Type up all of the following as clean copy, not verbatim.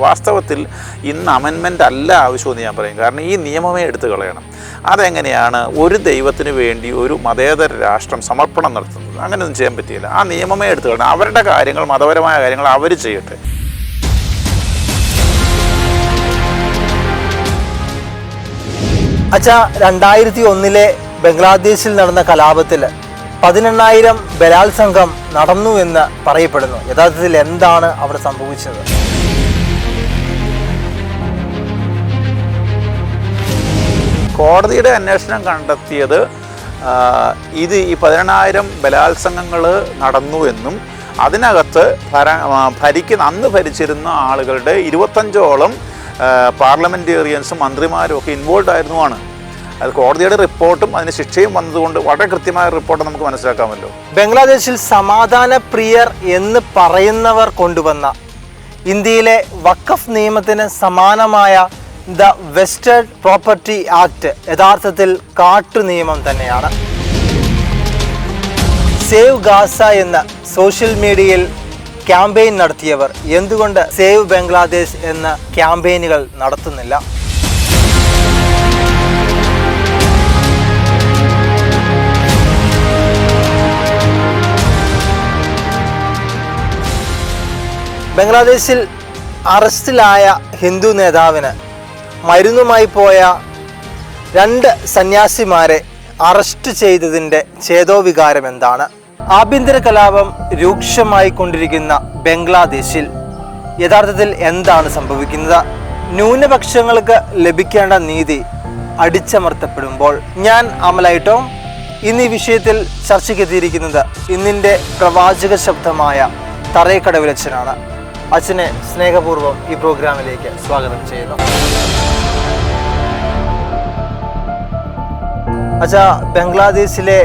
വാസ്തവത്തിൽ ഇന്ന് അമെൻമെൻ്റ് അല്ല ആവശ്യമെന്ന് ഞാൻ പറയും. കാരണം ഈ നിയമമേ എടുത്തു കളയണം. അതെങ്ങനെയാണ് ഒരു ദൈവത്തിന് വേണ്ടി ഒരു മതേതര രാഷ്ട്രം സമർപ്പണം നടത്തുന്നത്? അങ്ങനെയൊന്നും ചെയ്യാൻ പറ്റിയില്ല. ആ നിയമമേ എടുത്തു കളയണം. അവരുടെ കാര്യങ്ങൾ, മതപരമായ കാര്യങ്ങൾ അവർ ചെയ്യട്ടെ. അച്ഛാ, 2001 ബംഗ്ലാദേശിൽ നടന്ന കലാപത്തിൽ 18,000 ബലാത്സംഗം നടന്നു എന്ന് പറയപ്പെടുന്നു. യഥാർത്ഥത്തിൽ എന്താണ് അവിടെ സംഭവിച്ചത്? കോടതിയുടെ അന്വേഷണം കണ്ടെത്തിയത് ഇത് ഈ 18,000 ബലാത്സംഗങ്ങൾ നടന്നു എന്നും അതിനകത്ത് അന്ന് ഭരിച്ചിരുന്ന ആളുകളുടെ 25ഓളം പാർലമെൻറ്റേറിയൻസും മന്ത്രിമാരും ഒക്കെ ഇൻവോൾവ് ആയിരുന്നുമാണ്. അത് കോടതിയുടെ റിപ്പോർട്ടും അതിന് ശിക്ഷയും വന്നതുകൊണ്ട് വളരെ കൃത്യമായ റിപ്പോർട്ട് നമുക്ക് മനസ്സിലാക്കാമല്ലോ. ബംഗ്ലാദേശിൽ സമാധാന പ്രിയർ എന്ന് പറയുന്നവർ കൊണ്ടുവന്ന ഇന്ത്യയിലെ വഖഫ് നിയമത്തിന് സമാനമായ ദ വെസ്റ്റേൺ പ്രോപ്പർട്ടി ആക്ട് യഥാർത്ഥത്തിൽ കാട്ടു നിയമം തന്നെയാണ്. സേവ് ഗാസ എന്ന സോഷ്യൽ മീഡിയയിൽ ക്യാമ്പയിൻ നടത്തിയവർ എന്തുകൊണ്ട് സേവ് ബംഗ്ലാദേശ് എന്ന ക്യാമ്പയിനുകൾ നടത്തുന്നില്ല? ബംഗ്ലാദേശിൽ അറസ്റ്റിലായ ഹിന്ദു നേതാവിന് മരുന്നുമായി പോയ 2 സന്യാസിമാരെ അറസ്റ്റ് ചെയ്തതിൻ്റെ ഛേദോവികാരം എന്താണ്? ആഭ്യന്തര കലാപം രൂക്ഷമായി കൊണ്ടിരിക്കുന്ന ബംഗ്ലാദേശിൽ യഥാർത്ഥത്തിൽ എന്താണ് സംഭവിക്കുന്നത്? ന്യൂനപക്ഷങ്ങൾക്ക് ലഭിക്കേണ്ട നീതി അടിച്ചമർത്തപ്പെടുമ്പോൾ ഞാൻ അമലൈട്ടോ ഇന്ന് ഈ വിഷയത്തിൽ ചർച്ചയ്ക്കെത്തിയിരിക്കുന്നത് ഇന്നിൻ്റെ പ്രവാചക ശബ്ദമായ തറേക്കടവിലച്ഛനാണ്. അച്ഛനെ സ്നേഹപൂർവ്വം ഈ പ്രോഗ്രാമിലേക്ക് സ്വാഗതം ചെയ്യുന്നു. അച്ഛാ, ബംഗ്ലാദേശിലെ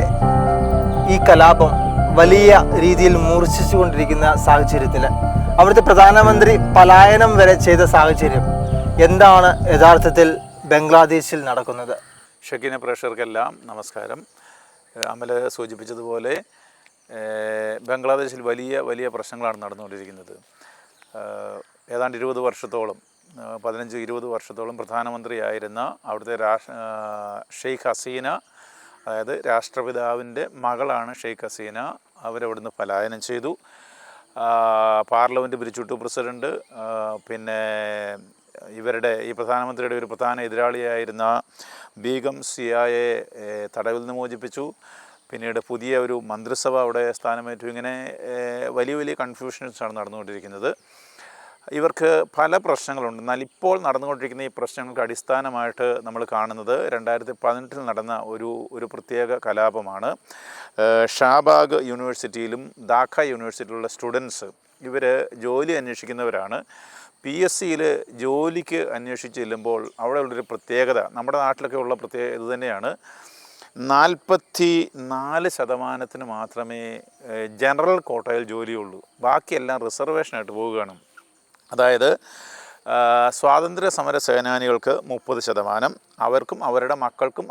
ഈ കലാപം വലിയ രീതിയിൽ മൂർച്ഛിച്ചുകൊണ്ടിരിക്കുന്ന സാഹചര്യത്തിൽ അവിടുത്തെ പ്രധാനമന്ത്രി പലായനം വരെ ചെയ്ത സാഹചര്യം എന്താണ് യഥാർത്ഥത്തിൽ ബംഗ്ലാദേശിൽ നടക്കുന്നത്? ഷെക്കിന പ്രേക്ഷകർക്കെല്ലാം നമസ്കാരം. അമൽ സൂചിപ്പിച്ചതുപോലെ ബംഗ്ലാദേശിൽ വലിയ വലിയ പ്രശ്നങ്ങളാണ് നടന്നുകൊണ്ടിരിക്കുന്നത്. ഏതാണ്ട് 20 വർഷത്തോളം 15-20 വർഷത്തോളം പ്രധാനമന്ത്രിയായിരുന്ന അവിടുത്തെ ഷെയ്ഖ് ഹസീന, അതായത് രാഷ്ട്രപിതാവിൻ്റെ മകളാണ് ഷെയ്ഖ് ഹസീന, അവരവിടുന്ന് പലായനം ചെയ്തു. പാർലമെൻറ്റ് പിരിച്ചുവിട്ടു പ്രസിഡൻറ്റ്. പിന്നെ ഇവരുടെ ഈ പ്രധാനമന്ത്രിയുടെ ഒരു പ്രധാന എതിരാളിയായിരുന്ന ബീഗം സിയായെ തടവിൽ നിന്ന് മോചിപ്പിച്ചു. പിന്നീട് പുതിയ ഒരു മന്ത്രിസഭ അവിടെ സ്ഥാനമേറ്റു. ഇങ്ങനെ വലിയ വലിയ കൺഫ്യൂഷൻസാണ് നടന്നുകൊണ്ടിരിക്കുന്നത്. ഇവർക്ക് പല പ്രശ്നങ്ങളുണ്ട്. എന്നാൽ ഇപ്പോൾ നടന്നുകൊണ്ടിരിക്കുന്ന ഈ പ്രശ്നങ്ങൾക്ക് അടിസ്ഥാനമായിട്ട് നമ്മൾ കാണുന്നത് 2018 നടന്ന ഒരു പ്രത്യേക കലാപമാണ്. ഷാബാഗ് യൂണിവേഴ്സിറ്റിയിലും ധാക്ക യൂണിവേഴ്സിറ്റിയിലുള്ള സ്റ്റുഡൻസ് ഇവർ ജോലി അന്വേഷിക്കുന്നവരാണ്. PSCയിൽ ജോലിക്ക് അന്വേഷിച്ച് ചെല്ലുമ്പോൾ അവിടെ ഉള്ളൊരു പ്രത്യേകത, നമ്മുടെ നാട്ടിലൊക്കെ ഉള്ള പ്രത്യേകത ഇത് തന്നെയാണ്. 44% മാത്രമേ ജനറൽ കോട്ടയിൽ ജോലിയുള്ളൂ. ബാക്കിയെല്ലാം റിസർവേഷനായിട്ട് പോവുകയാണ്. അതായത് സ്വാതന്ത്ര്യ സമര സേനാനികൾക്ക് 30%, അവർക്കും അവരുടെ മക്കൾക്കും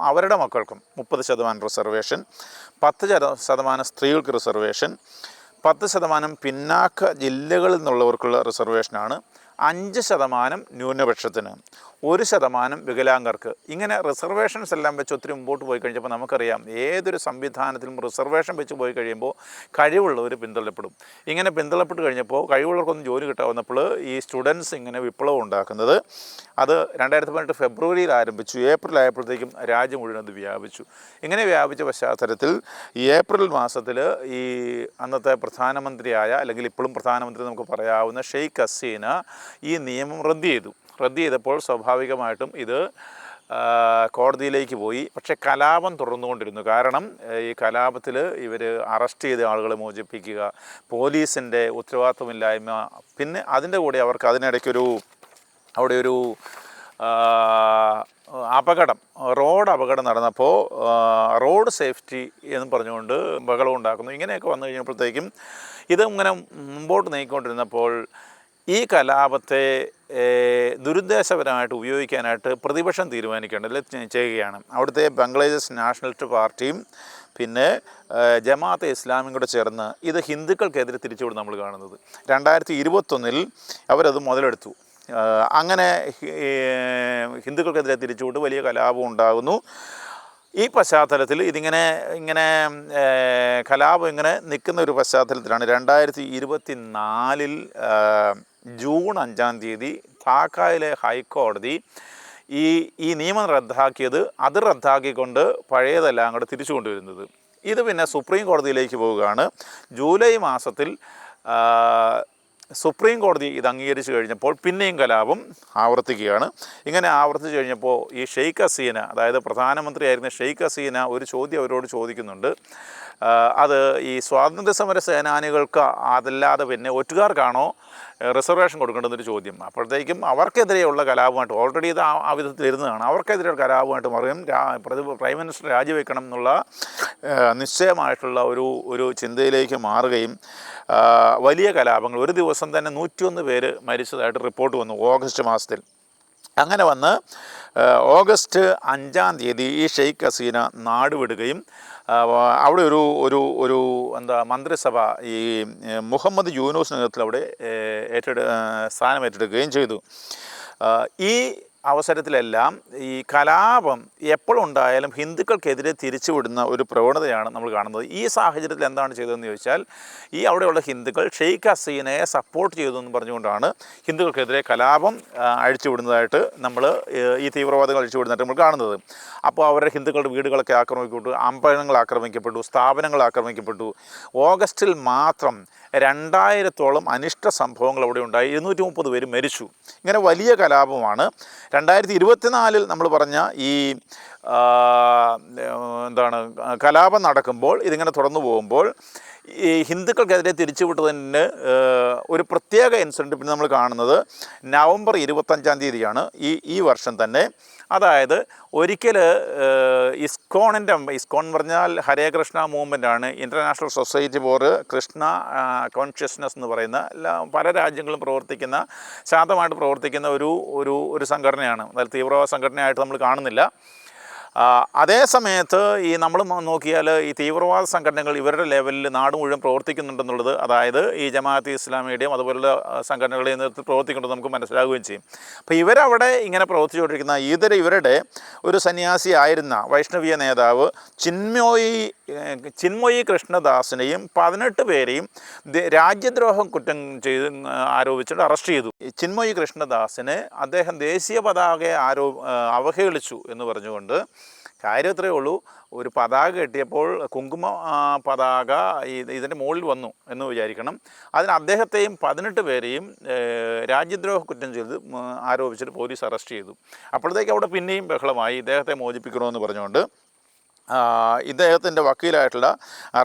30% റിസർവേഷൻ, 10% സ്ത്രീകൾക്ക് റിസർവേഷൻ, 10% പിന്നാക്ക ജില്ലകളിൽ നിന്നുള്ളവർക്കുള്ള റിസർവേഷനാണ്, 5% ന്യൂനപക്ഷത്തിന്, 1% വികലാംഗർക്ക്. ഇങ്ങനെ റിസർവേഷൻസ് എല്ലാം വെച്ച് ഒത്തിരി മുമ്പോട്ട് പോയി കഴിഞ്ഞപ്പോൾ നമുക്കറിയാം ഏതൊരു സംവിധാനത്തിലും റിസർവേഷൻ വെച്ച് പോയി കഴിയുമ്പോൾ കഴിവുള്ളവർ പിന്തള്ളപ്പെടും. ഇങ്ങനെ പിന്തള്ളപ്പെട്ട് കഴിഞ്ഞപ്പോൾ കഴിവുള്ളവർക്കൊന്നും ജോലി കിട്ടാവുന്നപ്പോൾ ഈ സ്റ്റുഡൻസ് ഇങ്ങനെ വിപ്ലവം ഉണ്ടാക്കുന്നത്. അത് 2018 ഫെബ്രുവരിയിൽ ആരംഭിച്ചു. ഏപ്രിൽ ആയപ്പോഴത്തേക്കും രാജ്യം മുഴുവൻ അത് വ്യാപിച്ചു. ഇങ്ങനെ വ്യാപിച്ച പശ്ചാത്തലത്തിൽ ഏപ്രിൽ മാസത്തിൽ ഈ അന്നത്തെ പ്രധാനമന്ത്രിയായ, അല്ലെങ്കിൽ ഇപ്പോഴും പ്രധാനമന്ത്രി നമുക്ക് പറയാവുന്ന ഷെയ്ഖ് ഹസീന ഈ നിയമം റദ്ദ് ചെയ്തപ്പോൾ സ്വാഭാവികമായിട്ടും ഇത് കോടതിയിലേക്ക് പോയി. പക്ഷേ കലാപം തുടർന്നുകൊണ്ടിരുന്നു. കാരണം ഈ കലാപത്തിൽ ഇവർ അറസ്റ്റ് ചെയ്ത ആളുകളെ മോചിപ്പിക്കുക, പോലീസിൻ്റെ ഉത്തരവാദിത്വമില്ലായ്മ, പിന്നെ അതിൻ്റെ കൂടെ അവർക്ക് അവിടെ ഒരു റോഡ് അപകടം നടന്നപ്പോൾ റോഡ് സേഫ്റ്റി എന്ന് പറഞ്ഞുകൊണ്ട് ബഹളം ഉണ്ടാക്കുന്നു. ഇങ്ങനെയൊക്കെ വന്നു കഴിഞ്ഞപ്പോഴത്തേക്കും ഇത് ഇങ്ങനെ മുമ്പോട്ട് നീങ്ങിക്കൊണ്ടിരുന്നപ്പോൾ ഈ കലാപത്തെ ദുരുദ്ദേശപരമായിട്ട് ഉപയോഗിക്കാനായിട്ട് പ്രതിപക്ഷം ചെയ്യുകയാണ്. അവിടുത്തെ ബംഗ്ലാദേശ് നാഷണലിസ്റ്റ് പാർട്ടിയും പിന്നെ ജമാഅത്തെ ഇസ്ലാമിയും കൂടെ ചേർന്ന് ഇത് ഹിന്ദുക്കൾക്കെതിരെ തിരിച്ചുവിടും നമ്മൾ കാണുന്നത്. 2021 അവരത് മുതലെടുത്തു. അങ്ങനെ ഹിന്ദുക്കൾക്കെതിരെ തിരിച്ചുവിട്ട് വലിയ കലാപം ഉണ്ടാകുന്നു. ഈ പശ്ചാത്തലത്തിൽ ഇങ്ങനെ കലാപം ഇങ്ങനെ നിൽക്കുന്ന ഒരു പശ്ചാത്തലത്തിലാണ് 2024 ജൂൺ 5 ധാക്കയിലെ ഹൈക്കോടതി ഈ നിയമം റദ്ദാക്കിയത്. അത് റദ്ദാക്കിക്കൊണ്ട് പഴയതെല്ലാം അങ്ങോട്ട് തിരിച്ചു കൊണ്ടുവരുന്നത്. ഇത് പിന്നെ സുപ്രീം കോടതിയിലേക്ക് പോവുകയാണ്. ജൂലൈ മാസത്തിൽ സുപ്രീം കോടതി ഇത് അംഗീകരിച്ചു കഴിഞ്ഞപ്പോൾ പിന്നെയും കലാപം ആവർത്തിക്കുകയാണ്. ഇങ്ങനെ ആവർത്തിച്ചു കഴിഞ്ഞപ്പോൾ ഈ ഷെയ്ഖ് ഹസീന, അതായത് പ്രധാനമന്ത്രിയായിരുന്ന ഷെയ്ഖ് ഹസീന ഒരു ചോദ്യം അവരോട് ചോദിക്കുന്നുണ്ട്. അത് ഈ സ്വാതന്ത്ര്യ സമര സേനാനികൾക്ക് അതല്ലാതെ പിന്നെ ഒറ്റുകാർക്കാണോ റിസർവേഷൻ കൊടുക്കേണ്ടതൊരു ചോദ്യം. അപ്പോഴത്തേക്കും അവർക്കെതിരെയുള്ള കലാപമായിട്ട് ഓൾറെഡി ഇത് ആ വിധത്തിൽ ഇരുന്നതാണ്. അവർക്കെതിരെയുള്ള കലാപമായിട്ട് പറയും പ്രൈം മിനിസ്റ്റർ രാജിവെക്കണം എന്നുള്ള നിശ്ചയമായിട്ടുള്ള ഒരു ചിന്തയിലേക്ക് മാറുകയും വലിയ കലാപങ്ങൾ, ഒരു ദിവസം തന്നെ 101 പേര് മരിച്ചതായിട്ട് റിപ്പോർട്ട് വന്നു ഓഗസ്റ്റ് മാസത്തിൽ. അങ്ങനെ വന്ന് ഓഗസ്റ്റ് 5 ഈ ഷെയ്ഖ് ഹസീന നാടുവിടുകയും അവിടെ ഒരു മന്ത്രിസഭ ഈ മുഹമ്മദ് യൂനൂസ് നേതൃത്വത്തിൽ അവിടെ സ്ഥാനം ഏറ്റെടുക്കുകയും ചെയ്തു. ഈ അവസരത്തിലെല്ലാം ഈ കലാപം എപ്പോഴുണ്ടായാലും ഹിന്ദുക്കൾക്കെതിരെ തിരിച്ചുവിടുന്ന ഒരു പ്രവണതയാണ് നമ്മൾ കാണുന്നത്. ഈ സാഹചര്യത്തിൽ എന്താണ് ചെയ്തതെന്ന് ചോദിച്ചാൽ, ഈ അവിടെയുള്ള ഹിന്ദുക്കൾ ഷെയ്ഖ് ഹസീനയെ സപ്പോർട്ട് ചെയ്തു എന്ന് പറഞ്ഞുകൊണ്ടാണ് ഹിന്ദുക്കൾക്കെതിരെ കലാപം അഴിച്ചുവിടുന്നതായിട്ട് ഈ തീവ്രവാദികൾ അഴിച്ചുവിടുന്നതായിട്ട് നമ്മൾ കാണുന്നത്. അപ്പോൾ അവരുടെ ഹിന്ദുക്കളുടെ വീടുകളൊക്കെ ആക്രമിക്കപ്പെട്ടു, അമ്പലങ്ങൾ ആക്രമിക്കപ്പെട്ടു, സ്ഥാപനങ്ങൾ ആക്രമിക്കപ്പെട്ടു. ഓഗസ്റ്റിൽ മാത്രം 2000-ഓളം അനിഷ്ട സംഭവങ്ങൾ അവിടെ ഉണ്ടായി. 230 പേര് മരിച്ചു. ഇങ്ങനെ വലിയ കലാപമാണ്. 2024 നമ്മൾ പറഞ്ഞ ഈ കലാപം നടക്കുമ്പോൾ, ഇതിങ്ങനെ തുടർന്നു പോകുമ്പോൾ ഈ ഹിന്ദുക്കൾക്കെതിരെ തിരിച്ചുവിട്ടതിന് ഒരു പ്രത്യേക ഇൻസിഡൻറ്റ് പിന്നെ നമ്മൾ കാണുന്നത് നവംബർ 25 ഈ വർഷം തന്നെ. അതായത് ഒരിക്കൽ ഇസ്കോൺ എന്ന് പറഞ്ഞാൽ ഹരേ കൃഷ്ണ മൂവ്മെൻറ്റാണ്. International society for Krishna consciousness എന്ന് പറയുന്ന പല രാജ്യങ്ങളും പ്രവർത്തിക്കുന്ന, ശാന്തമായിട്ട് പ്രവർത്തിക്കുന്ന ഒരു സംഘടനയാണ്. അതായത് തീവ്രവാദ സംഘടനയായിട്ട് നമ്മൾ കാണുന്നില്ല. അതേ സമയത്ത് ഈ നമ്മൾ നോക്കിയാൽ ഈ തീവ്രവാദ സംഘടനകൾ ഇവരുടെ ലെവലിൽ നാട് മുഴുവൻ പ്രവർത്തിക്കുന്നുണ്ടെന്നുള്ളത്, അതായത് ഈ ജമാഅത്തെ ഇസ്ലാമിയുടെയും അതുപോലുള്ള സംഘടനകളുടെ നേതൃത്വത്തിൽ പ്രവർത്തിക്കുന്നുണ്ട് നമുക്ക് മനസ്സിലാവുകയും ചെയ്യും. അപ്പോൾ ഇവരവിടെ ഇങ്ങനെ പ്രവർത്തിച്ചുകൊണ്ടിരിക്കുന്ന ഇവരുടെ ഒരു സന്യാസി ആയിരുന്ന വൈഷ്ണവീയ നേതാവ് ചിന്മയി കൃഷ്ണദാസിനെയും 18 പേരെയും രാജ്യദ്രോഹം കുറ്റം ആരോപിച്ചിട്ട് അറസ്റ്റ് ചെയ്തു. ചിന്മയി കൃഷ്ണദാസിനെ അദ്ദേഹം ദേശീയ പതാകയെ അവഹേളിച്ചു എന്ന് പറഞ്ഞുകൊണ്ട്. കാര്യം ഇത്രയേ ഉള്ളൂ, ഒരു പതാക കെട്ടിയപ്പോൾ കുങ്കുമ പതാക ഇതിൻ്റെ മുകളിൽ വന്നു എന്ന് വിചാരിക്കണം. അതിന് അദ്ദേഹത്തെയും 18 പേരെയും രാജ്യദ്രോഹ കുറ്റം ചെയ്ത് ആരോപിച്ചിട്ട് പോലീസ് അറസ്റ്റ് ചെയ്തു. അപ്പോഴത്തേക്ക് അവിടെ പിന്നെയും ബഹളമായി. ഇദ്ദേഹത്തെ മോചിപ്പിക്കണമെന്ന് പറഞ്ഞുകൊണ്ട് ഇദ്ദേഹത്തിൻ്റെ വക്കീലായിട്ടുള്ള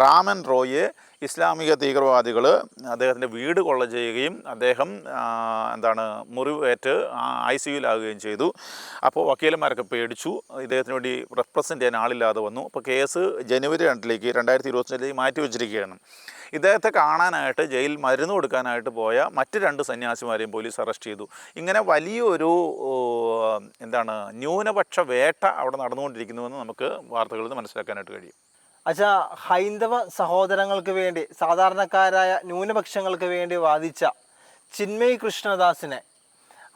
റാമൻ റോയെ ഇസ്ലാമിക തീവ്രവാദികൾ അദ്ദേഹത്തിൻ്റെ വീട് കൊള്ള ചെയ്യുകയും അദ്ദേഹം മുറിവേറ്റ് ICUലാകുകയും ചെയ്തു. അപ്പോൾ വക്കീലന്മാരൊക്കെ പേടിച്ചു. ഇദ്ദേഹത്തിന് വേണ്ടി റെപ്രസെൻ്റ് ചെയ്യാൻ ആളില്ലാതെ വന്നു. അപ്പോൾ കേസ് ജനുവരി 2025 മാറ്റി വച്ചിരിക്കുകയാണ്. ഇദ്ദേഹത്തെ കാണാനായിട്ട് ജയിലിൽ മരുന്ന് കൊടുക്കാനായിട്ട് പോയ മറ്റ് 2 സന്യാസിമാരെയും പോലീസ് അറസ്റ്റ് ചെയ്തു. ഇങ്ങനെ വലിയൊരു ന്യൂനപക്ഷ വേട്ട അവിടെ നടന്നുകൊണ്ടിരിക്കുന്നുവെന്ന് നമുക്ക് വാർത്തകളിൽ നിന്ന് മനസ്സിലാക്കാനായിട്ട് കഴിയും. അച്ഛാ, ഹൈന്ദവ സഹോദരങ്ങൾക്ക് വേണ്ടി, സാധാരണക്കാരായ ന്യൂനപക്ഷങ്ങൾക്ക് വേണ്ടി വാദിച്ച ചിന്മയി കൃഷ്ണദാസിനെ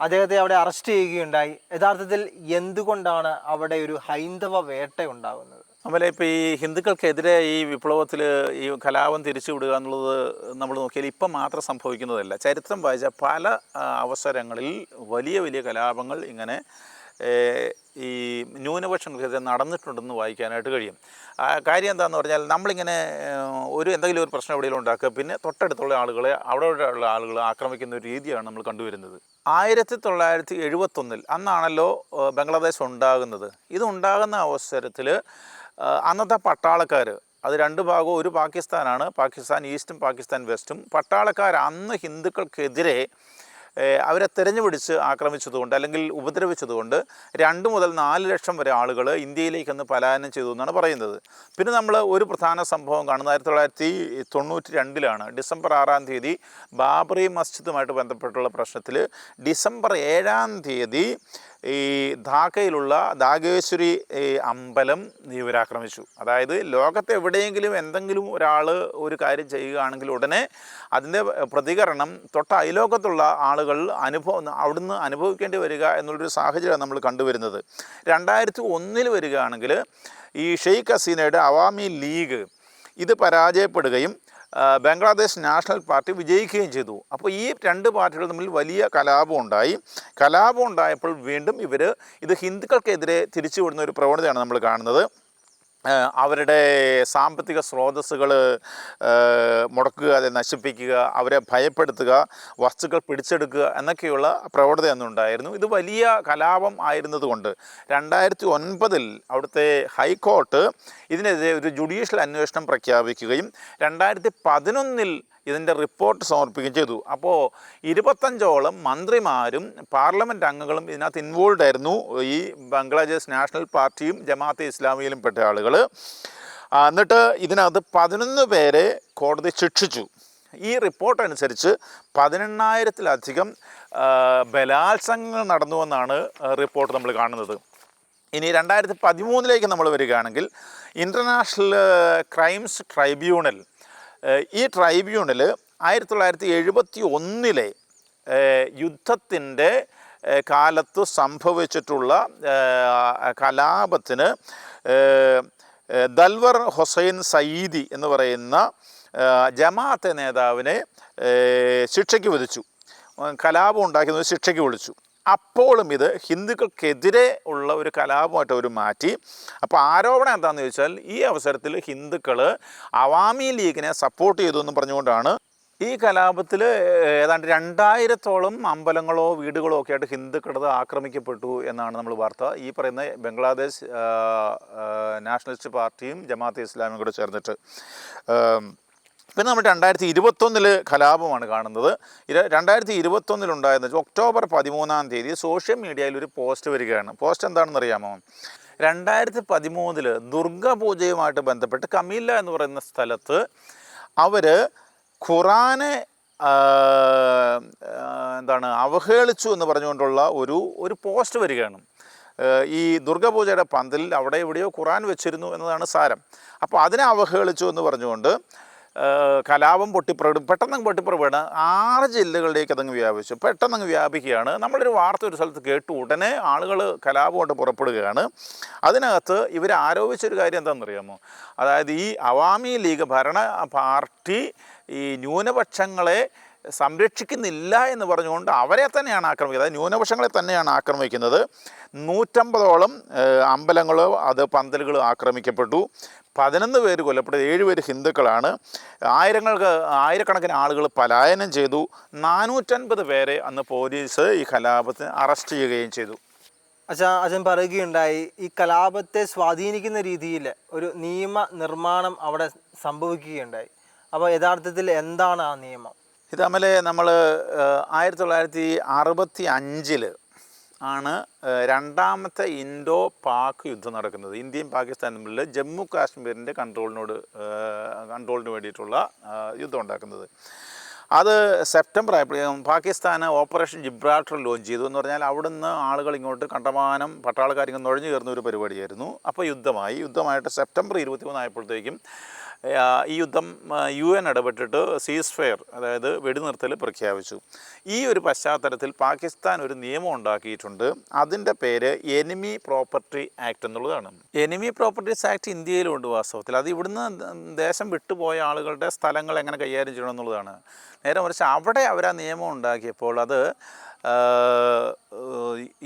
അദ്ദേഹത്തെ അവിടെ അറസ്റ്റ് ചെയ്യുകയുണ്ടായി. യഥാർത്ഥത്തിൽ എന്തുകൊണ്ടാണ് അവിടെ ഒരു ഹൈന്ദവ വേട്ട ഉണ്ടാകുന്നത്? അതുപോലെ ഇപ്പോൾ ഈ ഹിന്ദുക്കൾക്കെതിരെ ഈ വിപ്ലവത്തിൽ ഈ കലാപം തിരിച്ചുവിടുക എന്നുള്ളത് നമ്മൾ നോക്കിയാൽ ഇപ്പം മാത്രം സംഭവിക്കുന്നതല്ല. ചരിത്രം വായിച്ച പല അവസരങ്ങളിൽ വലിയ കലാപങ്ങൾ ഇങ്ങനെ ഈ ന്യൂനപക്ഷങ്ങൾക്കെതിരെ നടന്നിട്ടുണ്ടെന്ന് വായിക്കാനായിട്ട് കഴിയും. കാര്യം എന്താണെന്ന് പറഞ്ഞാൽ, നമ്മളിങ്ങനെ എന്തെങ്കിലും ഒരു പ്രശ്നം എവിടെയെങ്കിലും ഉണ്ടാക്കുക, പിന്നെ തൊട്ടടുത്തുള്ള ആളുകളെ അവിടെയുള്ള ആളുകളെ ആക്രമിക്കുന്ന ഒരു രീതിയാണ് നമ്മൾ കണ്ടുവരുന്നത്. 1971 അന്നാണല്ലോ ബംഗ്ലാദേശ് ഉണ്ടാകുന്നത്. ഇതുണ്ടാകുന്ന അവസരത്തിൽ അന്നത്തെ പട്ടാളക്കാർ, അത് 2 ഭാഗവും, ഒരു പാകിസ്ഥാനാണ്, പാകിസ്ഥാൻ ഈസ്റ്റും പാകിസ്ഥാൻ വെസ്റ്റും. പട്ടാളക്കാർ അന്ന് ഹിന്ദുക്കൾക്കെതിരെ അവരെ തിരഞ്ഞുപിടിച്ച് ആക്രമിച്ചതുകൊണ്ട് അല്ലെങ്കിൽ ഉപദ്രവിച്ചതുകൊണ്ട് 2 മുതൽ 4 ലക്ഷം വരെ ആളുകൾ ഇന്ത്യയിലേക്കൊന്ന് പലായനം ചെയ്തു എന്നാണ് പറയുന്നത്. പിന്നെ നമ്മൾ ഒരു പ്രധാന സംഭവം കാണുന്നത് 1992 ഡിസംബർ 6 ബാബറി മസ്ജിദുമായിട്ട് ബന്ധപ്പെട്ടുള്ള പ്രശ്നത്തിൽ ഡിസംബർ 7 ഈ ധാക്കയിലുള്ള ധാഗേശ്വരി അമ്പലം ഇവരാക്രമിച്ചു. അതായത് ലോകത്ത് എവിടെയെങ്കിലും എന്തെങ്കിലും ഒരാൾ ഒരു കാര്യം ചെയ്യുകയാണെങ്കിൽ ഉടനെ അതിൻ്റെ പ്രതികരണം തൊട്ട അയലോകത്തുള്ള ആളുകൾ അവിടുന്ന് അനുഭവിക്കേണ്ടി വരിക എന്നുള്ളൊരു സാഹചര്യമാണ് നമ്മൾ കണ്ടുവരുന്നത്. 2001 വരികയാണെങ്കിൽ ഈ ഷെയ്ഖ് ഹസീനയുടെ അവാമി ലീഗ് ഇത് പരാജയപ്പെടുകയും ബംഗ്ലാദേശ് നാഷണൽ പാർട്ടി വിജയിക്കുകയും ചെയ്തു. അപ്പോൾ ഈ രണ്ട് പാർട്ടികൾ തമ്മിൽ വലിയ കലാപം ഉണ്ടായി. കലാപം ഉണ്ടായപ്പോൾ വീണ്ടും ഇത് ഹിന്ദുക്കൾക്കെതിരെ തിരിച്ചുവിടുന്ന ഒരു പ്രവണതയാണ് നമ്മൾ കാണുന്നത്. അവരുടെ സാമ്പത്തിക സ്രോതസ്സുകൾ മുടക്കുക, അത് നശിപ്പിക്കുക, അവരെ ഭയപ്പെടുത്തുക, വസ്തുക്കൾ പിടിച്ചെടുക്കുക എന്നൊക്കെയുള്ള പ്രവണത അന്നുണ്ടായിരുന്നു. ഇത് വലിയ കലാപം ആയിരുന്നതുകൊണ്ട് 2009 അവിടുത്തെ ഹൈക്കോർട്ട് ഇതിനെതിരെ ഒരു ജുഡീഷ്യൽ അന്വേഷണം പ്രഖ്യാപിക്കുകയും 2011 ഇതിൻ്റെ റിപ്പോർട്ട് സമർപ്പിക്കുകയും ചെയ്തു. അപ്പോൾ 25ഓളം മന്ത്രിമാരും പാർലമെൻറ്റ് അംഗങ്ങളും ഇതിനകത്ത് ഇൻവോൾവ് ആയിരുന്നു. ഈ ബംഗ്ലാദേശ് നാഷണൽ പാർട്ടിയും ജമാഅത്തെ ഇസ്ലാമിയിലും പെട്ട ആളുകൾ. എന്നിട്ട് ഇതിനകത്ത് 11 പേരെ കോടതി ശിക്ഷിച്ചു. ഈ റിപ്പോർട്ട് അനുസരിച്ച് 18,000-ലധികം ബലാത്സംഗങ്ങൾ നടന്നുവെന്നാണ് റിപ്പോർട്ട് നമ്മൾ കാണുന്നത്. ഇനി 2013 നമ്മൾ വരികയാണെങ്കിൽ ഇൻ്റർനാഷണൽ ക്രൈംസ് ട്രൈബ്യൂണൽ, ഈ ട്രൈബ്യൂണൽ 1971 യുദ്ധത്തിൻ്റെ കാലത്ത് സംഭവിച്ചിട്ടുള്ള കലാപത്തിന് ദൽവർ ഹുസൈൻ സയീദി എന്ന് പറയുന്ന ജമാഅത്തെ നേതാവിനെ ശിക്ഷയ്ക്ക് വിധിച്ചു. കലാപം ഉണ്ടാക്കുന്നത് ശിക്ഷയ്ക്ക് വിളിച്ചു. അപ്പോഴും ഇത് ഹിന്ദുക്കൾക്കെതിരെ ഉള്ള ഒരു കലാപമായിട്ട് അവർ മാറ്റി. അപ്പോൾ ആരോപണം എന്താണെന്ന് ചോദിച്ചാൽ ഈ അവസരത്തിൽ ഹിന്ദുക്കൾ അവാമി ലീഗിനെ സപ്പോർട്ട് ചെയ്തു എന്ന് പറഞ്ഞുകൊണ്ടാണ് ഈ കലാപത്തിൽ ഏതാണ്ട് 2000-ഓളം അമ്പലങ്ങളോ വീടുകളോ ഒക്കെ ആയിട്ട് ഹിന്ദുക്കളത് ആക്രമിക്കപ്പെട്ടു എന്നാണ് നമ്മൾ വാർത്ത. ഈ പറയുന്ന ബംഗ്ലാദേശ് നാഷണലിസ്റ്റ് പാർട്ടിയും ജമാഅത്തെ ഇസ്ലാമിയും കൂടെ ചേർന്നിട്ട്. പിന്നെ നമ്മൾ 2021 കലാപമാണ് കാണുന്നത്. 2021 ഉണ്ടായെന്ന് വെച്ചാൽ ഒക്ടോബർ 13 സോഷ്യൽ മീഡിയയിൽ ഒരു പോസ്റ്റ് വരികയാണ്. പോസ്റ്റ് എന്താണെന്ന് അറിയാമോ? 2013 ദുർഗാപൂജയുമായിട്ട് ബന്ധപ്പെട്ട് കമീല എന്ന് പറയുന്ന സ്ഥലത്ത് അവർ ഖുറാനെ അവഹേളിച്ചു എന്ന് പറഞ്ഞുകൊണ്ടുള്ള ഒരു പോസ്റ്റ് വരികയാണ്. ഈ ദുർഗാപൂജയുടെ പന്തലിൽ അവിടെ എവിടെയോ ഖുറാൻ വെച്ചിരുന്നു എന്നതാണ് സാരം. അപ്പോൾ അതിനെ അവഹേളിച്ചു എന്ന് പറഞ്ഞുകൊണ്ട് കലാപം പെട്ടെന്ന് പൊട്ടിപ്പുറപ്പെടുകയാണ്. 6 ജില്ലകളിലേക്ക് അതങ്ങ് വ്യാപിച്ചു. പെട്ടെന്നങ്ങ് വ്യാപിക്കുകയാണ്. നമ്മളൊരു വാർത്ത ഒരു സ്ഥലത്ത് കേട്ടു, ഉടനെ ആളുകൾ കലാപമായിട്ട് പുറപ്പെടുകയാണ്. അതിനകത്ത് ഇവർ ആരോപിച്ചൊരു കാര്യം എന്താണെന്നറിയാമോ? അതായത് ഈ അവാമി ലീഗ് ഭരണ പാർട്ടി ഈ ന്യൂനപക്ഷങ്ങളെ സംരക്ഷിക്കുന്നില്ല എന്ന് പറഞ്ഞുകൊണ്ട് അവരെ തന്നെയാണ് ആക്രമിക്കുന്നത്. അതായത് ന്യൂനപക്ഷങ്ങളെ തന്നെയാണ് ആക്രമിക്കുന്നത്. 150ഓളം അമ്പലങ്ങളോ പന്തലുകളോ ആക്രമിക്കപ്പെട്ടു. 11 പേര് കൊല്ലപ്പെട്ടത്, 7 പേര് ഹിന്ദുക്കളാണ്. ആയിരക്കണക്കിന് ആളുകൾ പലായനം ചെയ്തു. 450 പേരെ അന്ന് പോലീസ് ഈ കലാപത്തിന് അറസ്റ്റ് ചെയ്യുകയും ചെയ്തു. അച്ഛൻ പറയുകയുണ്ടായി, ഈ കലാപത്തെ സ്വാധീനിക്കുന്ന രീതിയിൽ ഒരു നിയമ നിർമ്മാണം അവിടെ സംഭവിക്കുകയുണ്ടായി. അപ്പോൾ യഥാർത്ഥത്തിൽ എന്താണ് ആ നിയമം? ഇത് തമ്മിൽ നമ്മൾ 1965 ആണ് രണ്ടാമത്തെ ഇൻഡോ പാക് യുദ്ധം നടക്കുന്നത്. ഇന്ത്യയും പാകിസ്ഥാനും തമ്മിൽ ജമ്മു കാശ്മീരിൻ്റെ കൺട്രോളിന് വേണ്ടിയിട്ടുള്ള യുദ്ധം ഉണ്ടാക്കുന്നത്. അത് സെപ്റ്റംബർ ആയപ്പോഴേക്കും പാകിസ്ഥാൻ ഓപ്പറേഷൻ ജിബ്രാൾട്ടർ ലോഞ്ച് ചെയ്തു. എന്ന് പറഞ്ഞാൽ അവിടുന്ന് ആളുകൾ ഇങ്ങോട്ട് കണ്ടമാനം പട്ടാളക്കാരിങ്ങനെ നുഴഞ്ഞു കയറുന്ന ഒരു പരിപാടിയായിരുന്നു. അപ്പോൾ യുദ്ധമായിട്ട് സെപ്റ്റംബർ 21 ആയപ്പോഴത്തേക്കും ഈ യുദ്ധം UN ഇടപെട്ടിട്ട് സീസ് ഫയർ, അതായത് വെടിനിർത്തൽ പ്രഖ്യാപിച്ചു. ഈ ഒരു പശ്ചാത്തലത്തിൽ പാകിസ്ഥാൻ ഒരു നിയമം ഉണ്ടാക്കിയിട്ടുണ്ട്. അതിൻ്റെ പേര് എനിമി പ്രോപ്പർട്ടി ആക്ട് എന്നുള്ളതാണ്. എനിമി പ്രോപ്പർട്ടീസ് ആക്ട് ഇന്ത്യയിലുണ്ട് വാസ്തവത്തിൽ. അത് ഇവിടുന്ന് ദേശം വിട്ടുപോയ ആളുകളുടെ സ്ഥലങ്ങൾ എങ്ങനെ കൈകാര്യം ചെയ്യണം എന്നുള്ളതാണ്. നേരെ മറിച്ച് അവിടെ അവർ ആ നിയമം ഉണ്ടാക്കിയപ്പോൾ അത്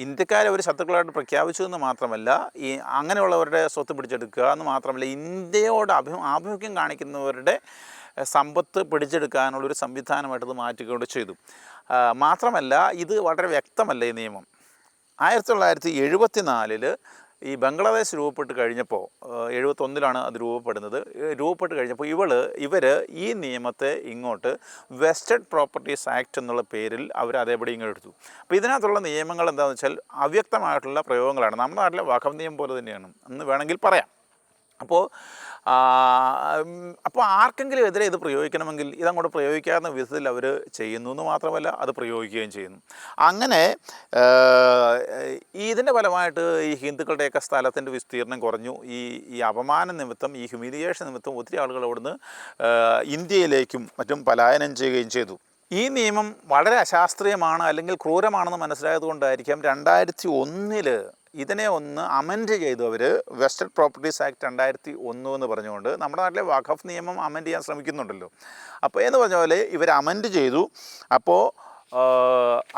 ഇന്ത്യക്കാരെ ഒരു ശത്രുക്കളായിട്ട് പ്രഖ്യാപിച്ചു എന്ന് മാത്രമല്ല, ഈ അങ്ങനെയുള്ളവരുടെ സ്വത്ത് പിടിച്ചെടുക്കുക എന്ന് മാത്രമല്ല, ഇന്ത്യയോട് ആഭിമുഖ്യം കാണിക്കുന്നവരുടെ സമ്പത്ത് പിടിച്ചെടുക്കാനുള്ളൊരു സംവിധാനമായിട്ടത് മാറ്റുകയോട് ചെയ്തു. മാത്രമല്ല ഇത് വളരെ വ്യക്തമല്ല ഈ നിയമം. 1974 ഈ ബംഗ്ലാദേശ് രൂപപ്പെട്ട് കഴിഞ്ഞപ്പോൾ, 71 അത് രൂപപ്പെട്ട് കഴിഞ്ഞപ്പോൾ ഇവർ ഈ നിയമത്തെ ഇങ്ങോട്ട് വെസ്റ്റഡ് പ്രോപ്പർട്ടീസ് ആക്ട് എന്നുള്ള പേരിൽ അവർ അതേപടി ഇങ്ങോട്ട് എടുത്തു. അപ്പോൾ ഇതിനകത്തുള്ള നിയമങ്ങൾ എന്താണെന്ന് വെച്ചാൽ അവ്യക്തമായിട്ടുള്ള പ്രയോഗങ്ങളാണ്. നമ്മുടെ നാട്ടിലെ വഖഫ് നിയമം പോലെ തന്നെയാണ് എന്ന് വേണമെങ്കിൽ പറയാം. അപ്പോൾ ആർക്കെങ്കിലും എതിരെ ഇത് പ്രയോഗിക്കണമെങ്കിൽ ഇതങ്ങോട്ട് പ്രയോഗിക്കാവുന്ന വിധത്തിൽ അവർ ചെയ്യുന്നു എന്ന് മാത്രമല്ല അത് പ്രയോഗിക്കുകയും ചെയ്യുന്നു. അങ്ങനെ ഇതിൻ്റെ ഫലമായിട്ട് ഈ ഹിന്ദുക്കളുടെയൊക്കെ സ്ഥലത്തിൻ്റെ വിസ്തീർണം കുറഞ്ഞു. ഈ അപമാന നിമിത്തം, ഈ ഹ്യൂമിലിയേഷൻ നിമിത്തം ഒത്തിരി ആളുകൾ അവിടുന്ന് ഇന്ത്യയിലേക്കും മറ്റും പലായനം ചെയ്യുകയും ചെയ്തു. ഈ നിയമം വളരെ അശാസ്ത്രീയമാണ് അല്ലെങ്കിൽ ക്രൂരമാണെന്ന് മനസ്സിലായതുകൊണ്ടായിരിക്കാം 2001 ഇതിനെ ഒന്ന് അമെൻഡ് ചെയ്തു അവർ. വെസ്റ്റഡ് പ്രോപ്പർട്ടീസ് ആക്ട് 2001 എന്ന് പറഞ്ഞുകൊണ്ട് നമ്മുടെ നാട്ടിലെ വഖഫ് നിയമം അമെൻഡ് ചെയ്യാൻ ശ്രമിക്കുന്നുണ്ടല്ലോ. അപ്പോൾ എന്ന് പറഞ്ഞ പോലെ ഇവർ അമെൻഡ് ചെയ്തു. അപ്പോൾ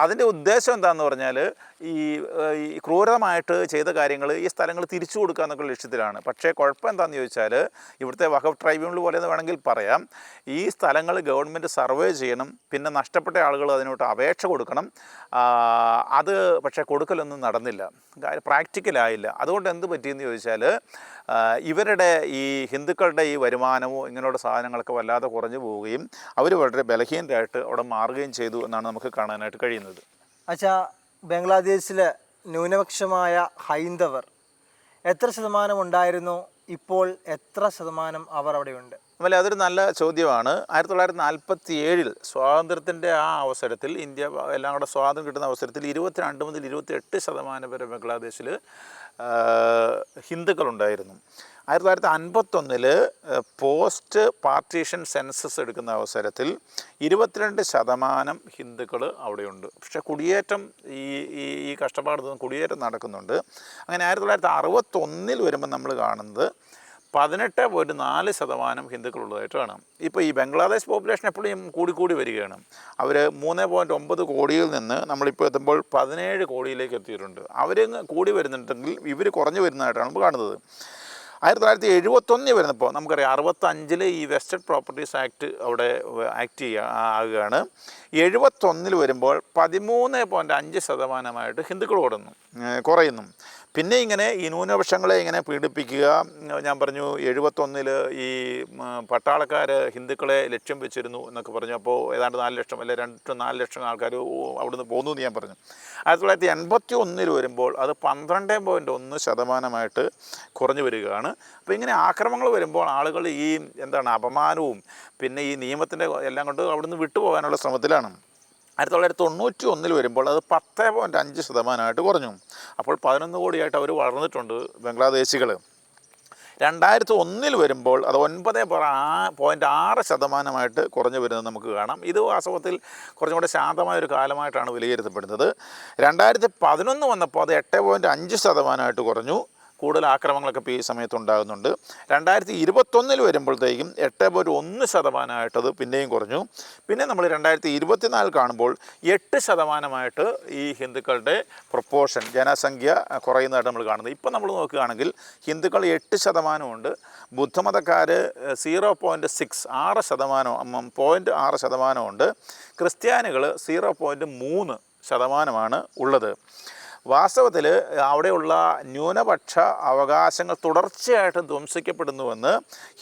അതിൻ്റെ ഉദ്ദേശം എന്താണെന്ന് പറഞ്ഞാൽ ഈ ക്രൂരമായിട്ട് ചെയ്ത കാര്യങ്ങൾ ഈ സ്ഥലങ്ങൾ തിരിച്ചു കൊടുക്കുക എന്നൊക്കെ ലക്ഷ്യത്തിലാണ്. പക്ഷേ കുഴപ്പം എന്താണെന്ന് ചോദിച്ചാൽ ഇവിടുത്തെ വഖഫ് ട്രൈബ്യൂണൽ പോലെ എന്ന് വേണമെങ്കിൽ പറയാം, ഈ സ്ഥലങ്ങൾ ഗവൺമെൻറ് സർവേ ചെയ്യണം, പിന്നെ നഷ്ടപ്പെട്ട ആളുകൾ അതിനോട്ട് അപേക്ഷ കൊടുക്കണം. അത് പക്ഷേ കൊടുക്കലൊന്നും നടന്നില്ല, പ്രാക്ടിക്കലായില്ല. അതുകൊണ്ട് എന്ത് പറ്റിയെന്ന് ചോദിച്ചാൽ ഇവരുടെ ഈ ഹിന്ദുക്കളുടെ ഈ വരുമാനമോ ഇങ്ങനെയുള്ള സാധനങ്ങളൊക്കെ വല്ലാതെ കുറഞ്ഞു പോവുകയും അവർ വളരെ ബലഹീനരായിട്ട് അവിടെ മാറുകയും ചെയ്തു എന്നാണ് നമുക്ക് കാണാനായിട്ട് കഴിയുന്നത്. അച്ഛാ, ബംഗ്ലാദേശിലെ ന്യൂനപക്ഷമായ ഹൈന്ദവർ എത്ര ശതമാനം ഉണ്ടായിരുന്നു? ഇപ്പോൾ എത്ര ശതമാനം അവർ അവിടെയുണ്ട്? അതുപോലെ അതൊരു നല്ല ചോദ്യമാണ്. 1947 സ്വാതന്ത്ര്യത്തിൻ്റെ ആ അവസരത്തിൽ, ഇന്ത്യ എല്ലാം കൂടെ സ്വാതന്ത്ര്യം കിട്ടുന്ന അവസരത്തിൽ 22 മുതൽ 28% വരെ ബംഗ്ലാദേശിൽ ഹിന്ദുക്കളുണ്ടായിരുന്നു. 1951 പോസ്റ്റ് പാർട്ടീഷൻ സെൻസസ് എടുക്കുന്ന അവസരത്തിൽ 22% ഹിന്ദുക്കൾ അവിടെയുണ്ട്. പക്ഷേ കുടിയേറ്റം ഈ കഷ്ടപ്പാട് കുടിയേറ്റം നടക്കുന്നുണ്ട്. അങ്ങനെ 1961 വരുമ്പോൾ നമ്മൾ കാണുന്നത് 18.4% ഹിന്ദുക്കളുള്ളതായിട്ട് കാണാം. ഇപ്പോൾ ഈ ബംഗ്ലാദേശ് പോപ്പുലേഷൻ എപ്പോഴും കൂടിക്കൂടി വരികയാണ്. അവർ 3.9 കോടിയിൽ നിന്ന് നമ്മളിപ്പോൾ എത്തുമ്പോൾ 17 കോടിയിലേക്ക് എത്തിയിട്ടുണ്ട്. അവർ കൂടി വരുന്നുണ്ടെങ്കിൽ ഇവർ കുറഞ്ഞു വരുന്നതായിട്ടാണ് നമ്മൾ കാണുന്നത്. 1971 വരുന്നപ്പോൾ നമുക്കറിയാം 65 ഈ വെസ്റ്റഡ് പ്രോപ്പർട്ടീസ് ആക്ട് അവിടെ ആക്ട് ആകുകയാണ്. 71 വരുമ്പോൾ 13.5% ഹിന്ദുക്കൾ കുറയുന്നു. പിന്നെ ഇങ്ങനെ ഈ ന്യൂനപക്ഷങ്ങളെ ഇങ്ങനെ പീഡിപ്പിക്കുക. ഞാൻ പറഞ്ഞു 71 ഈ പട്ടാളക്കാർ ഹിന്ദുക്കളെ ലക്ഷ്യം വെച്ചിരുന്നു എന്നൊക്കെ പറഞ്ഞു. അപ്പോൾ ഏതാണ്ട് 4 ലക്ഷം അല്ലെ 2-4 ലക്ഷം ആൾക്കാർ അവിടുന്ന് പോന്നു എന്ന് ഞാൻ പറഞ്ഞു. 1981 വരുമ്പോൾ അത് 12.1% കുറഞ്ഞു വരികയാണ്. അപ്പോൾ ഇങ്ങനെ ആക്രമണങ്ങൾ വരുമ്പോൾ ആളുകൾ ഈ അപമാനവും പിന്നെ ഈ നിയമത്തിൻ്റെ എല്ലാം കൊണ്ട് അവിടുന്ന് വിട്ടുപോകാനുള്ള ശ്രമത്തിലാണ്. 1991 വരുമ്പോൾ അത് 10.5% കുറഞ്ഞു. അപ്പോൾ 11 കോടിയായിട്ട് അവർ വളർന്നിട്ടുണ്ട് ബംഗ്ലാദേശികൾ. 2001 വരുമ്പോൾ അത് 9.6% കുറഞ്ഞു വരുന്നത് നമുക്ക് കാണാം. ഇത് വാസ്തവത്തിൽ കുറച്ചും കൂടെ ശാന്തമായൊരു കാലമായിട്ടാണ് വിലയിരുത്തപ്പെടുന്നത്. 2011 വന്നപ്പോൾ അത് 8.5% കുറഞ്ഞു. കൂടുതൽ ആക്രമണങ്ങളൊക്കെ ഇപ്പോൾ ഈ സമയത്ത് ഉണ്ടാകുന്നുണ്ട്. 2021 വരുമ്പോഴത്തേക്കും 8.1% പിന്നെയും കുറഞ്ഞു. പിന്നെ നമ്മൾ 2024 കാണുമ്പോൾ 8% ഈ ഹിന്ദുക്കളുടെ പ്രൊപ്പോർഷൻ, ജനസംഖ്യ കുറയുന്നതായിട്ട് നമ്മൾ കാണുന്നത്. ഇപ്പം നമ്മൾ നോക്കുകയാണെങ്കിൽ ഹിന്ദുക്കൾ 8% ഉണ്ട്, ബുദ്ധമതക്കാർ 0.6% ഉണ്ട്, ക്രിസ്ത്യാനികൾ 0.3% ഉള്ളത്. വാസ്തവത്തിൽ അവിടെയുള്ള ന്യൂനപക്ഷ അവകാശങ്ങൾ തുടർച്ചയായിട്ട് ധ്വംസിക്കപ്പെടുന്നുവെന്ന്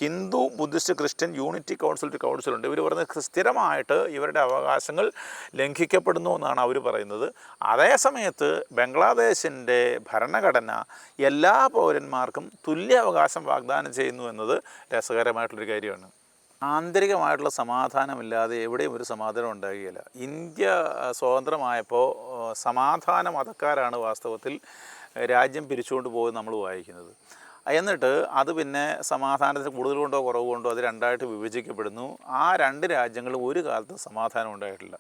ഹിന്ദു, ബുദ്ധിസ്റ്റ്, ക്രിസ്ത്യൻ യൂണിറ്റി കൗൺസിലുണ്ട്. ഇവർ പറയുന്നത് സ്ഥിരമായിട്ട് ഇവരുടെ അവകാശങ്ങൾ ലംഘിക്കപ്പെടുന്നു എന്നാണ് അവർ പറയുന്നത്. അതേസമയത്ത് ബംഗ്ലാദേശിൻ്റെ ഭരണഘടന എല്ലാ പൗരന്മാർക്കും തുല്യ അവകാശം വാഗ്ദാനം ചെയ്യുന്നു എന്നത് രസകരമായിട്ടുള്ളൊരു കാര്യമാണ്. ആന്തരികമായിട്ടുള്ള സമാധാനമില്ലാതെ എവിടെയും ഒരു സമാധാനം ഉണ്ടാകുകയില്ല. ഇന്ത്യ സ്വതന്ത്രമായപ്പോൾ സമാധാന മതക്കാരാണ് വാസ്തവത്തിൽ രാജ്യം പിരിച്ചുകൊണ്ട് പോയി നമ്മൾ വായിക്കുന്നത്. എന്നിട്ട് അത് പിന്നെ സമാധാനത്തിന് കൂടുതൽ കൊണ്ടോ കുറവ് കൊണ്ടോ അത് രണ്ടായിട്ട് വിഭജിക്കപ്പെടുന്നു. ആ രണ്ട് രാജ്യങ്ങളും ഒരു കാലത്തും സമാധാനം ഉണ്ടായിട്ടില്ല.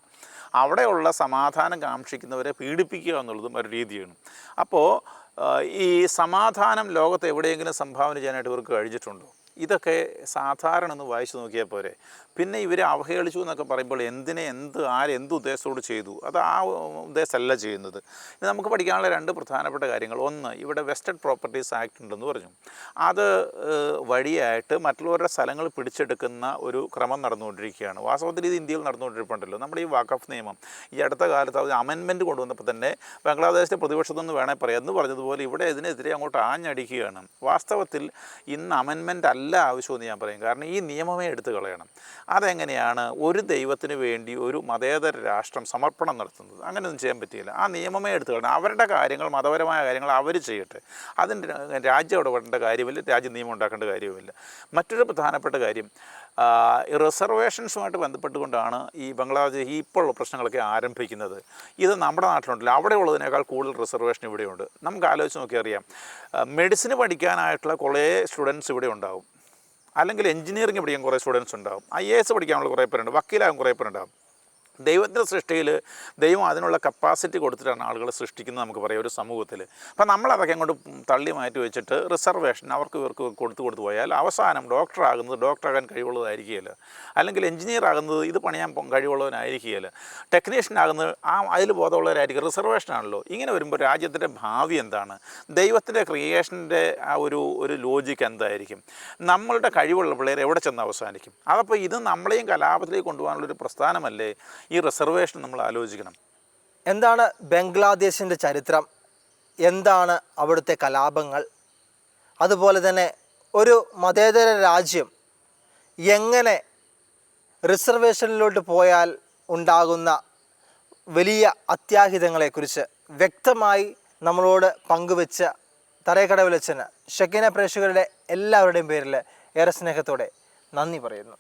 അവിടെയുള്ള സമാധാനം കാക്ഷിക്കുന്നവരെ പീഡിപ്പിക്കുക എന്നുള്ളതും ഒരു രീതിയാണ്. അപ്പോൾ ഈ സമാധാനം ലോകത്ത് എവിടെയെങ്കിലും സംഭാവന ചെയ്യാനായിട്ട് ഇവർക്ക് കഴിഞ്ഞിട്ടുണ്ടോ? ഇതൊക്കെ സാധാരണ ഒന്ന് വായിച്ചു നോക്കിയാൽ പോരെ. പിന്നെ ഇവർ അവഹേളിച്ചു എന്നൊക്കെ പറയുമ്പോൾ എന്ത് ഉദ്ദേശത്തോട് ചെയ്തു, അത് ആ ഉദ്ദേശമല്ല ചെയ്യുന്നത്. ഇനി നമുക്ക് പഠിക്കാനുള്ള രണ്ട് പ്രധാനപ്പെട്ട കാര്യങ്ങൾ. ഒന്ന്, ഇവിടെ വെസ്റ്റഡ് പ്രോപ്പർട്ടീസ് ആക്ട് ഉണ്ടെന്ന് പറഞ്ഞു. അത് വഴിയായിട്ട് മറ്റുള്ളവരുടെ സ്ഥലങ്ങൾ പിടിച്ചെടുക്കുന്ന ഒരു ക്രമം നടന്നുകൊണ്ടിരിക്കുകയാണ്. വാസ്തവത്തിൽ ഇത് ഇന്ത്യയിൽ നടന്നുകൊണ്ടിരിപ്പുണ്ടല്ലോ. നമ്മുടെ ഈ വഖഫ് നിയമം ഈ അടുത്ത കാലത്ത് അത് അമെൻമെൻറ്റ് കൊണ്ടുവന്നപ്പോൾ തന്നെ ബംഗ്ലാദേശിൻ്റെ പ്രതിപക്ഷത്തൊന്ന് വേണേൽ പറയാം എന്ന് പറഞ്ഞതുപോലെ ഇവിടെ ഇതിനെതിരെ അങ്ങോട്ട് ആഞ്ഞടിക്കുകയാണ്. വാസ്തവത്തിൽ ഇന്ന് അമെൻമെൻറ്റ് അല്ല ആവശ്യമെന്ന് ഞാൻ പറയും. കാരണം ഈ നിയമമേ എടുത്തു കളയണം. അതെങ്ങനെയാണ് ഒരു ദൈവത്തിന് വേണ്ടി ഒരു മതേതര രാഷ്ട്രം സമർപ്പണം നടത്തുന്നത്? അങ്ങനെയൊന്നും ചെയ്യാൻ പറ്റിയില്ല. ആ നിയമമേ എടുത്തു കളഞ്ഞു. അവരുടെ കാര്യങ്ങൾ, മതപരമായ കാര്യങ്ങൾ അവർ ചെയ്യട്ടെ. അതിന് രാജ്യം ഇടപെടേണ്ട കാര്യമില്ല, രാജ്യം നിയമം ഉണ്ടാക്കേണ്ട കാര്യവുമില്ല. മറ്റൊരു പ്രധാനപ്പെട്ട കാര്യം, റിസർവേഷൻസുമായിട്ട് ബന്ധപ്പെട്ടുകൊണ്ടാണ് ഈ ബംഗ്ലാദേശ് ഇപ്പോൾ ഉള്ള പ്രശ്നങ്ങളൊക്കെ ആരംഭിക്കുന്നത്. ഇത് നമ്മുടെ നാട്ടിലുണ്ടല്ലോ, അവിടെ ഉള്ളതിനേക്കാൾ കൂടുതൽ റിസർവേഷൻ ഇവിടെയുണ്ട്. നമുക്ക് ആലോചിച്ച് നോക്കിയാൽ അറിയാം. മെഡിസിന് പഠിക്കാനായിട്ടുള്ള കുറേ സ്റ്റുഡൻസ് ഇവിടെ ഉണ്ടാവും, അല്ലെങ്കിൽ എഞ്ചിനീയറിംഗ് പഠിക്കാൻ കുറേ സ്റ്റുഡൻസ് ഉണ്ടാവും, IAS പഠിക്കാനുള്ള കുറേ പേരുണ്ട്, വക്കീലാകും കുറേ പേരുണ്ടാകും. ദൈവത്തിൻ്റെ സൃഷ്ടിയിൽ ദൈവം അതിനുള്ള കപ്പാസിറ്റി കൊടുത്തിട്ടാണ് ആളുകളെ സൃഷ്ടിക്കുന്നത് നമുക്ക് പറയാം ഒരു സമൂഹത്തിൽ. അപ്പം നമ്മളതൊക്കെ അങ്ങോട്ട് തള്ളി മാറ്റി വെച്ചിട്ട് റിസർവേഷൻ അവർക്ക് ഇവർക്ക് കൊടുത്തു പോയാൽ അവസാനം ഡോക്ടറാകാൻ കഴിവുള്ളതായിരിക്കുകയില്ല, അല്ലെങ്കിൽ എഞ്ചിനീയർ ആകുന്നത് ഇത് പണിയാൻ കഴിവുള്ളവനായിരിക്കുകയില്ല, ടെക്നീഷ്യൻ ആകുന്നത് അതിൽ ബോധമുള്ളവരായിരിക്കും. റിസർവേഷനാണല്ലോ. ഇങ്ങനെ വരുമ്പോൾ രാജ്യത്തിൻ്റെ ഭാവി എന്താണ്? ദൈവത്തിൻ്റെ ക്രിയേഷൻ്റെ ആ ഒരു ലോജിക്ക് എന്തായിരിക്കും? നമ്മളുടെ കഴിവുള്ള പിള്ളേർ എവിടെ ചെന്ന് അവസാനിക്കും? അതപ്പോൾ ഇത് നമ്മളെയും കലാപത്തിലേക്ക് കൊണ്ടുപോകാനുള്ളൊരു പ്രസ്ഥാനമല്ലേ ഈ റിസർവേഷൻ? നമ്മൾ ആലോചിക്കണം. എന്താണ് ബംഗ്ലാദേശിൻ്റെ ചരിത്രം? എന്താണ് അവിടുത്തെ കലാപങ്ങൾ? അതുപോലെ തന്നെ ഒരു മതേതര രാജ്യം എങ്ങനെ റിസർവേഷനിലോട്ട് പോയാൽ ഉണ്ടാകുന്ന വലിയ അത്യാഹിതങ്ങളെക്കുറിച്ച് വ്യക്തമായി നമ്മളോട് പങ്കുവെച്ച തറേക്കടവിലച്ചന് ഷെക്കീന പ്രേക്ഷകരുടെ എല്ലാവരുടെയും പേരിൽ ഏറെ സ്നേഹത്തോടെ നന്ദി പറയുന്നു.